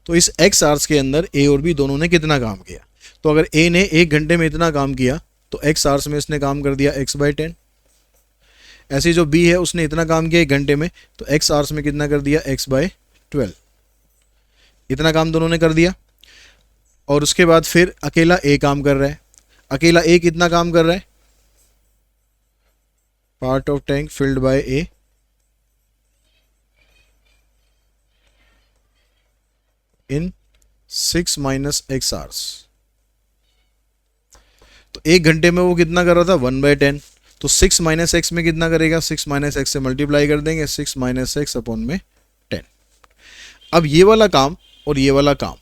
तो इस x आवर्स के अंदर ए और बी दोनों ने कितना काम किया. तो अगर ए ने 1 घंटे में इतना काम किया तो x आवर्स में इसने काम कर दिया x/10. ऐसे जो बी है उसने इतना काम किया 1 घंटे में, तो x आवर्स में कितना कर दिया x/12. इतना काम दोनों ने कर दिया. और उसके बाद फिर अकेला ए काम कर रहा है. अकेला ए कितना काम कर रहा है, part of tank filled by A in 6 - x hours. तो 1 घंटे में वो कितना कर रहा था 1/10. तो 6 - x में कितना करेगा, 6 - x से मल्टीप्लाई कर देंगे, 6 - x/10. अब ये वाला काम और ये वाला काम,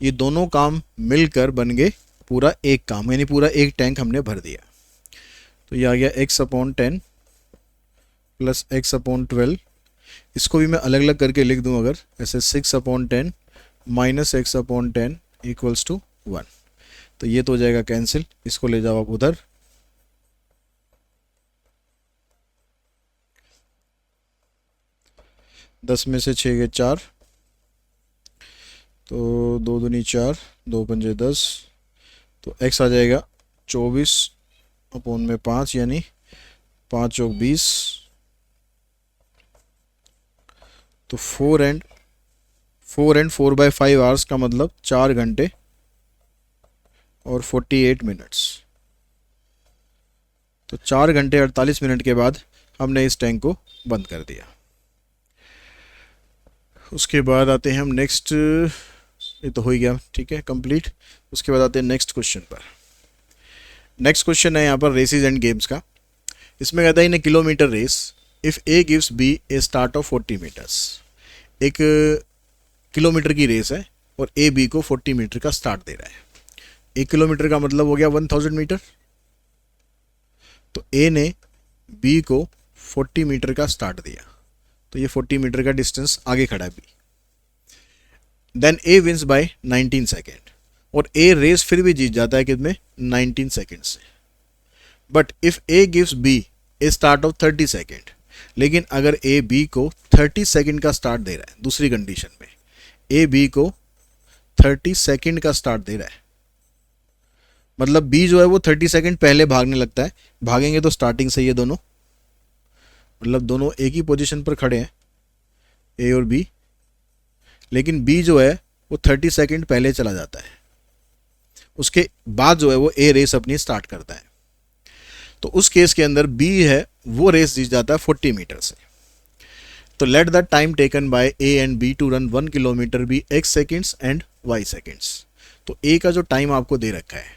ये दोनों काम मिलकर बन गए पूरा एक काम, यानी पूरा एक टैंक हमने भर दिया. तो ये आ गया x/10 प्लस x/12. इसको भी मैं अलग अलग करके लिख दूं अगर, ऐसे 6/10 माइनस x/10 इक्वल्स टू 1. तो ये तो हो जाएगा कैंसिल, इसको ले जाओ आप उधर. दस में से 6 गए 4, तो 2 दूनी 4, 2 पंजे 10. तो x आ जाएगा 24/5, यानी 5 चौक 20. तो 4 and 4/5 आवर्स का मतलब 4 घंटे और 48 मिनट्स. तो 4 घंटे 48 मिनट के बाद हमने इस टैंक को बंद कर दिया. उसके बाद आते हैं हम नेक्स्ट, ये तो हो ही गया, ठीक है, कंप्लीट. उसके बाद आते हैं नेक्स्ट क्वेश्चन पर. नेक्स्ट क्वेश्चन है यहाँ पर रेसेस एंड गेम्स का. इसमें कहता है in A kilometre race if A gives B a start of 40 metres. एक किलोमीटर की रेस है, और ए बी को 40 मीटर का स्टार्ट दे रहा है। 1 किलोमीटर का मतलब हो गया 1000 मीटर। तो ए ने बी को 40 मीटर का स्टार्ट दिया, तो ये 40 मीटर का डिस्टेंस आगे खड़ा है B. Then A wins by 19 second, और ए रेस फिर भी जीत जाता है कितने, 19 सेकेंड से। But if A gives B a start of 30 second, लेकिन अगर ए बी को 30 सेकेंड का स्टार्ट दे रहा है, दूसरी कंडीशन में ए बी को 30 सेकेंड का स्टार्ट दे रहा है, मतलब बी जो है वो 30 सेकेंड पहले भागने लगता है। भागेंगे तो स्टार्टिंग से ये दोनों, मतलब दोनों एक ही पोजीशन पर खड़े हैं ए और बी, लेकिन बी जो है वो 30 सेकेंड पहले चला जाता है। उसके बाद जो है वो ए रेस अपनी स्टार्ट करता है। तो उस केस के अंदर बी है वो रेस जीत जाता है 40 मीटर से। तो let the time taken by A and B to run 1 kilometre B x seconds and y seconds. तो ए का जो टाइम आपको दे रखा है,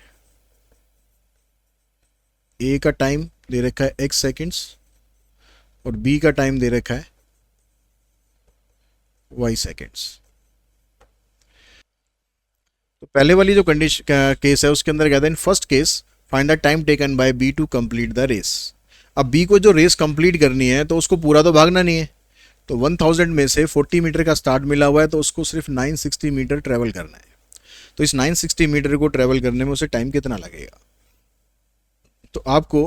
ए का टाइम दे रखा है x सेकेंड्स और बी का टाइम दे रखा है y सेकेंड्स। तो पहले वाली जो कंडीशन केस है उसके अंदर कहता है in first case find the time taken by B to complete the race. अब बी को जो रेस कंप्लीट करनी है तो उसको पूरा तो भागना नहीं है, तो 1000 में से 40 मीटर का स्टार्ट मिला हुआ है, तो उसको सिर्फ 960 मीटर ट्रेवल करना है। तो इस 960 मीटर को ट्रेवल करने में उसे टाइम कितना लगेगा। तो आपको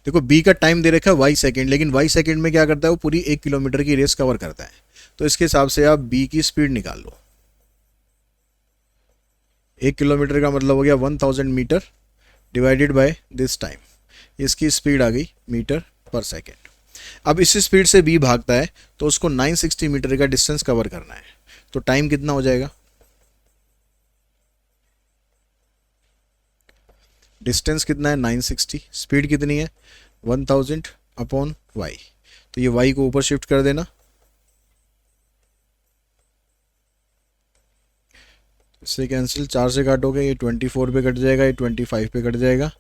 देखो बी का टाइम दे रखा है y सेकेंड, लेकिन y सेकेंड में क्या करता है वो पूरी 1 किलोमीटर की रेस कवर करता है। तो इसके हिसाब से आप बी की स्पीड निकाल लो। 1 किलोमीटर का मतलब हो गया 1000 metre divided by this time, इसकी स्पीड आ गई मीटर पर सेकेंड। अब इसी स्पीड से बी भागता है तो उसको 960 मीटर का डिस्टेंस कवर करना है। तो टाइम कितना हो जाएगा, डिस्टेंस कितना है 960, स्पीड कितनी है 1000 अपॉन y। तो ये y को ऊपर शिफ्ट कर देना, इससे कैंसिल, 4 से काटोगे ये 24 पे कट जाएगा, ये 25 पे कट जाएगा।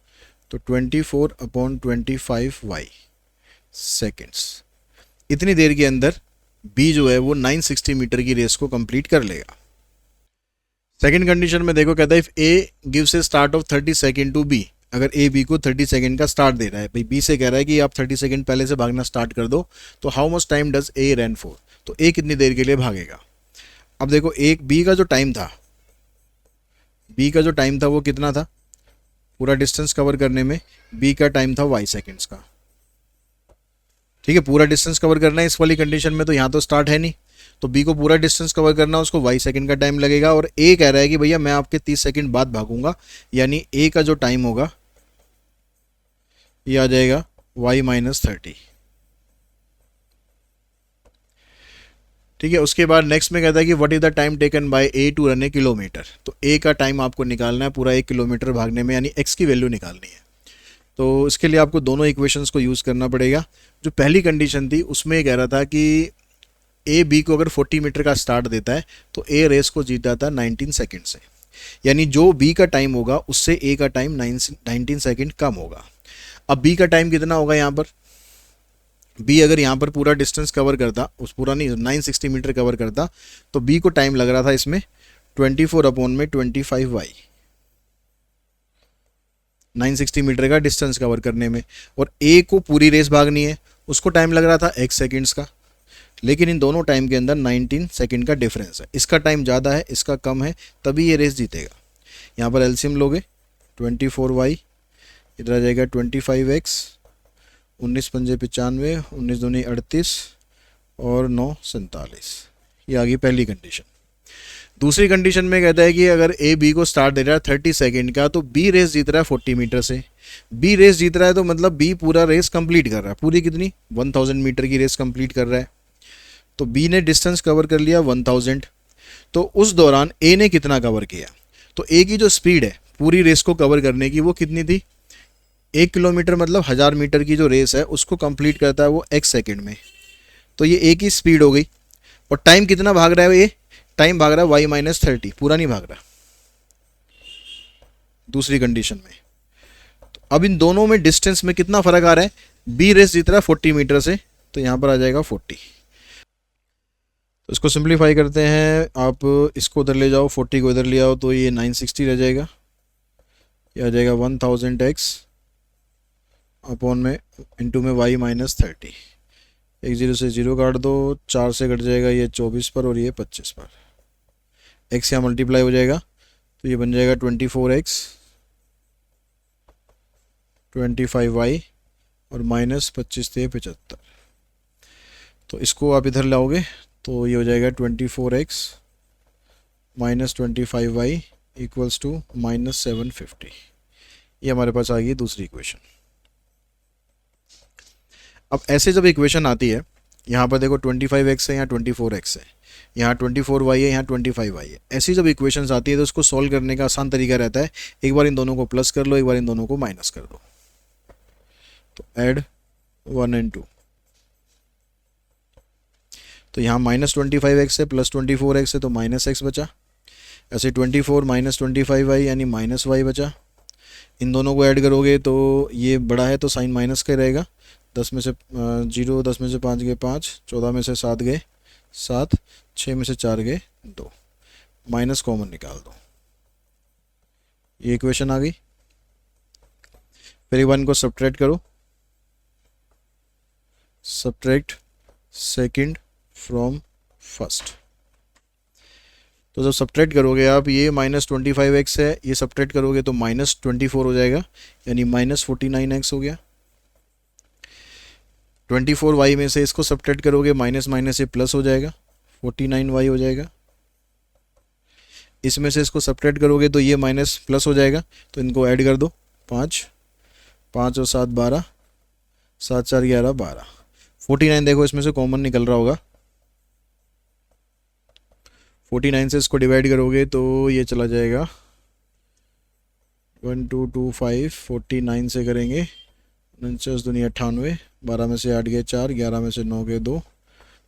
तो 24 अपॉन 25y सेकेंड्स। इतनी देर के अंदर बी जो है वो 960 मीटर की रेस को कंप्लीट कर लेगा। सेकंड कंडीशन में देखो कहता है if A gives a start of 30 second to B, अगर ए बी को 30 सेकेंड का स्टार्ट दे रहा है, भाई बी से कह रहा है कि आप 30 सेकेंड पहले से भागना स्टार्ट कर दो, तो how much time does a run for, तो ए कितनी देर के लिए भागेगा। अब देखो एक बी का जो टाइम था, बी का जो टाइम था वो कितना था, पूरा डिस्टेंस कवर करने में बी का टाइम था y सेकेंड्स का। ठीक है, पूरा डिस्टेंस कवर करना है इस वाली कंडीशन में, तो यहाँ तो स्टार्ट है नहीं, तो बी को पूरा डिस्टेंस कवर करना है, उसको y सेकेंड का टाइम लगेगा। और ए कह रहा है कि भैया मैं आपके 30 सेकेंड बाद भागूंगा, यानी ए का जो टाइम होगा ये आ जाएगा y माइनस 30। ठीक है, उसके बाद नेक्स्ट में कहता है कि what is the time taken by A to run a kilometre. तो ए का टाइम आपको निकालना है पूरा 1 किलोमीटर भागने में, यानी एक्स की वैल्यू निकालनी है। तो इसके लिए आपको दोनों इक्वेशंस को यूज़ करना पड़ेगा। जो पहली कंडीशन थी उसमें ये कह रहा था कि ए बी को अगर 40 मीटर का स्टार्ट देता है तो ए रेस को जीत जाता है 19 सेकेंड से, यानी जो बी का टाइम होगा उससे ए का टाइम 19 सेकेंड कम होगा। अब बी का टाइम कितना होगा यहाँ पर, बी अगर यहाँ पर पूरा डिस्टेंस कवर करता, उस पूरा नहीं 960 मीटर कवर करता, तो बी को टाइम लग रहा था इसमें 24 अपॉन में 25y, 960 मीटर का डिस्टेंस कवर करने में। और ए को पूरी रेस भागनी है, उसको टाइम लग रहा था x सेकेंड्स का, लेकिन इन दोनों टाइम के अंदर 19 सेकेंड का डिफरेंस है, इसका टाइम ज़्यादा है इसका कम है, तभी ये रेस जीतेगा। यहाँ पर एलसीएम लोगे 24y, इधर आ जाएगा 25x, 19 पंजे 95, 19 दूनी 38 और 9 47। ये आ गई पहली कंडीशन। दूसरी कंडीशन में कहता है कि अगर ए बी को स्टार्ट दे रहा है 30 सेकेंड का, तो बी रेस जीत रहा है 40 मीटर से। बी रेस जीत रहा है तो मतलब बी पूरा रेस कंप्लीट कर रहा है, पूरी कितनी 1000 मीटर की रेस कंप्लीट कर रहा है। तो बी ने डिस्टेंस कवर कर लिया 1000, तो उस दौरान ए ने कितना कवर किया, तो ए की जो स्पीड है पूरी रेस को कवर करने की वो कितनी थी, 1 किलोमीटर मतलब 1000 मीटर की जो रेस है उसको कंप्लीट करता है वो x सेकेंड में। तो ये ए की स्पीड हो गई। और टाइम कितना भाग रहा है, ये टाइम भाग रहा है y माइनस 30, पूरा नहीं भाग रहा दूसरी कंडीशन में। तो अब इन दोनों में डिस्टेंस में कितना फर्क आ रहा है, बी रेस जीत रहा है 40 मीटर से, तो यहाँ पर आ जाएगा 40। तो इसको सिंप्लीफाई करते हैं, आप इसको उधर ले जाओ, 40 को इधर ले आओ, तो ये 960 रह जाएगा। ये आ जाएगा 1000x अपॉन में इंटू में y माइनस 30। एक जीरो से जीरो काट दो, 4 से कट जाएगा ये 24 पर और ये 25 पर। x यहाँ मल्टीप्लाई हो जाएगा तो ये बन जाएगा 24x 25y और माइनस 25 थे 75। तो इसको आप इधर लाओगे तो ये हो जाएगा 24x minus 25y equals to minus 750। ये हमारे पास आ गई दूसरी इक्वेशन। अब ऐसे जब इक्वेशन आती है, यहाँ पर देखो 25x है, यहाँ 24x है, यहाँ 24y है, यहाँ 25y है। ऐसी जब इक्वेशंस आती है तो उसको सॉल्व करने का आसान तरीका रहता है, एक बार इन दोनों को प्लस कर लो, एक बार इन दोनों को माइनस कर दो। तो ऐड 1 and 2, तो यहाँ माइनस 25x है प्लस 24x है तो माइनस x बचा। ऐसे 24 माइनस 25y यानी माइनस y बचा। इन दोनों को ऐड करोगे तो ये बड़ा है तो साइन माइनस का रहेगा। 10 में से 0, 10 में से 5 गए 5, 14 में से 7 गए 7, 6 में से 4 गए 2, माइनस कॉमन निकाल दो। ये इक्वेशन आ गई। फिर एक बार इनको सब्ट्रैक्ट करो, सब्ट्रैक्ट सेकंड फ्रॉम फर्स्ट। तो जब सब्ट्रैक्ट करोगे आप, ये माइनस 25x है, ये सब्ट्रैक्ट करोगे तो माइनस 24 हो जाएगा, यानी माइनस 49x हो गया। 24y में से इसको सब्ट्रैक्ट करोगे, माइनस माइनस से प्लस हो जाएगा, 49y हो जाएगा। इसमें से इसको सब्ट्रैक्ट करोगे तो ये माइनस प्लस हो जाएगा, तो इनको ऐड कर दो। 5 5 और 7 12, 7 4 11 12। 49 देखो इसमें से कॉमन निकल रहा होगा, 49 से इसको डिवाइड करोगे तो ये चला जाएगा 1 2 2 5। 49 से करेंगे 49 दूनी 98, 12 में से 8 गए 4, 11 में से 9 गए 2,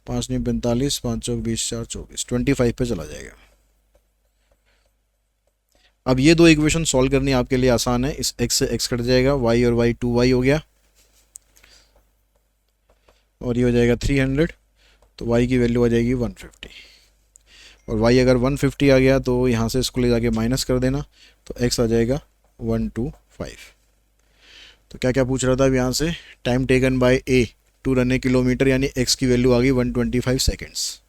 5 नहीं 45, 5 चौक 20, 4 24, 25 पे चला जाएगा। अब ये दो इक्वेशन सॉल्व करनी आपके लिए आसान है। इस x से x कट जाएगा, y और y 2y हो गया, और ये हो जाएगा 300, तो y की वैल्यू आ जाएगी 150। और y अगर 150 आ गया तो यहाँ से इसको ले जाके माइनस कर देना, तो x आ जाएगा 125। तो क्या क्या पूछ रहा था अब यहाँ से, time taken by a to run a kilometre, यानी x की वैल्यू आ गई 125 सेकेंड्स।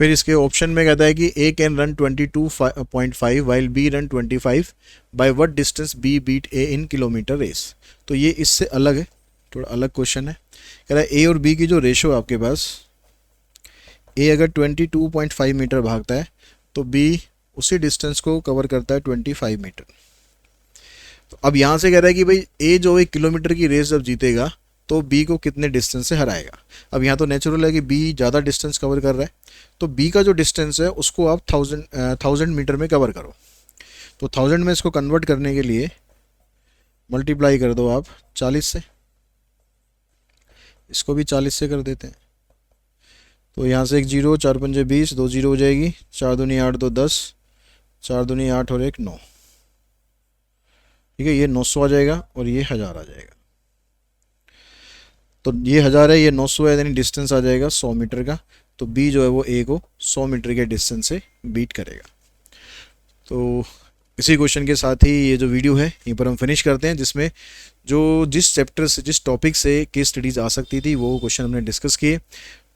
फिर इसके ऑप्शन में कहता है कि a can run 22.5 while b run 25, by what distance b beat a in kilometre race. तो ये इससे अलग है, थोड़ा अलग क्वेश्चन है। कह रहा है a और b की जो रेशो है आपके पास, a अगर 22.5 मीटर भागता है तो b उसी डिस्टेंस को कवर करता है 25 मीटर। तो अब यहाँ से कह रहा है कि भाई a जो 1 किलोमीटर की रेस जब जीतेगा तो b को कितने डिस्टेंस से हराएगा। अब यहाँ तो नेचुरल है कि b ज़्यादा डिस्टेंस कवर कर रहा है, तो b का जो डिस्टेंस है उसको आप 1000 मीटर में कवर करो। तो 1000 में इसको कन्वर्ट करने के लिए मल्टीप्लाई कर दो आप 40 से, इसको भी 40 से कर देते हैं। तो यहाँ से एक जीरो, 4 पंजे 20, 2 जीरो हो जाएगी, 4 दूनी 8 2 10, 4 दूनी 8 और 1 9। ठीक है, ये 900 आ जाएगा और ये 1000 आ जाएगा। तो ये 1000 है, ये 900 है, यानी डिस्टेंस आ जाएगा 100 मीटर का। तो b जो है वो a को 100 मीटर के डिस्टेंस से बीट करेगा। तो इसी क्वेश्चन के साथ ही ये जो वीडियो है यहीं पर हम फिनिश करते हैं, जिसमें जो जिस चैप्टर से, जिस टॉपिक से केस स्टडीज़ आ सकती थी वो क्वेश्चन हमने डिस्कस किए।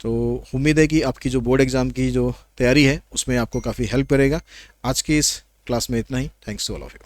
तो उम्मीद है कि आपकी जो बोर्ड एग्ज़ाम की जो तैयारी है उसमें आपको काफ़ी हेल्प करेगा। आज की इस क्लास में इतना ही। Thanks to all of you.